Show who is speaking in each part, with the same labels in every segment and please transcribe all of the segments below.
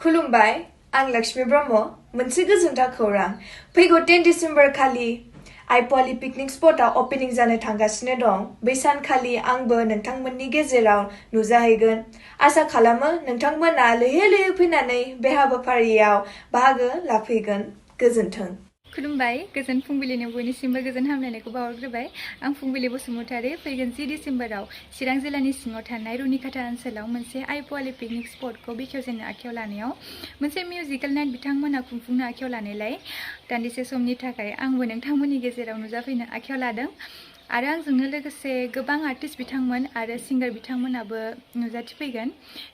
Speaker 1: खुलुमबाय आं लक्ष्मी ब्रह्म मोनसे गोजोनथाव खौरां फैगौ 10 डिसेम्बर खालि आइपव पिकनिक स्पटआ ओपनिं जानो थांगासिनो दं बै सानखालि आंबो नोंथांमोननि गेजेराव नुजाहैगोन आसा खालामो नोंथांमोना लैहोर लैहोर फैनानै बे हाबाफारियाव बाहागो लाफैगोन गोजोन्थों
Speaker 2: खुलुमबाय गोजोन फुंबिलिनि बयनिसिमबो गोजोन हामलायनायखौ बावहरग्रोबाय आं फुंबिलि बसुमतारी फैगोन 10 डिसेम्बराव चिरां जिल्लानि सिङाव थानाय रुनिकाटा ओनसोलाव मोनसे आइपव पिकनिक स्पटखौ बेखेवजेननो आखायाव लानायाव मोनसे मिउजिकेल नाइट बिथांमोना खुंफुंनो आखायाव लानायलाय दान्दिसे समनि थाखाय आंबो नोंथांमोननि गेजेराव नुजाफैनो आखायाव लादों आरो आंजोंनो लोगोसे गोबां आर्टिस्ट बिथांमोन आरो सिंगार बिथांमोनाबो नुजाथिफैगोन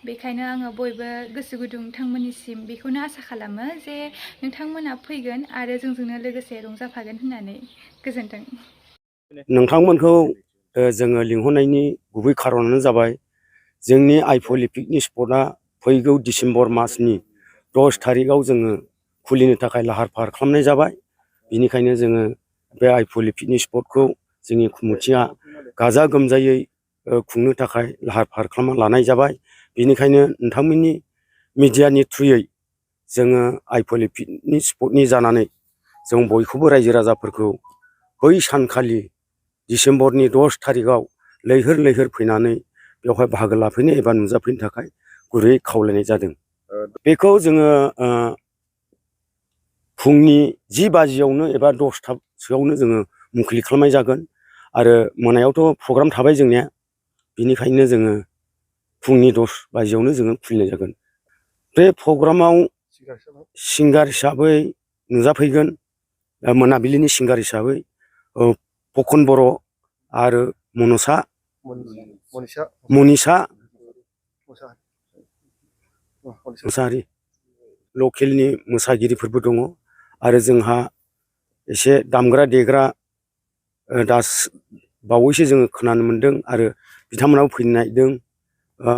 Speaker 2: बेखायनो आङो बयबो गोसो गुदुं नोंथांमोननिसिम बेखौनो आसा खालामो जे नोंथांमोना फैगोन आरो जोंजोंनो लोगोसे रंजाफागोन होननानै गोजोन्थों
Speaker 3: नोंथांमोनखौ जोङो लिंहरनायनि गुबै खारनानो जाबाय जोंनि आइपव पिकनिक स्पटआ फैगौ डिसेम्बर मासनि 10 थारिखआव जोङो खुलिनो थाखाय लाहार फाहार खालामनाय जाबाय बिनिखायनो जोङो बे आइपव पिकनिक स्पटखौ जोंनि कमिटिया गाजा गोमजायै खुंनो थाखाय लाहार फाहार खालामना लानाय जाबाय बेनिखायनो नोंथांमोननि मिडियानि थ्रुयै जोङो आइपव पिकनिक स्पटनि जानानै जों बयखौबो रायजो राजाफोरखौ बै सानखालि डिसेम्बरनि 10 थारिखआव लैहोर लैहोर फैनानै बेवहाय बाहागो लाफैनो एबा नुजाफैनो थाखाय गुरैयै खावलायनाय जादों बेखौ जोङो फुंनि 10 बाजियावनो एबा 10थासोआवनो जोङो मुंख्लं खालामनाय जागोन आरो मोनायावथ' प्रग्राम थाबाय जोंनिया बिनिखायनो जोङो फुंनि 10 बाजियावनो जोङो खुलिनाय जागोन बे प्रग्रामाव सिंगार हिसाबै नुजाफैगोन मोनाबिलिनि सिंगार हिसाबै फखन बर' आरो मनिसा मोसाहारि लकेलनि मोसागिरिफोरबो दङ आरो जोंहा एसे दामग्रा देग्रा दास बावैसो जोङो खोनानो मोन्दों आरो बिथांमोनाबो फैनो नागिरदों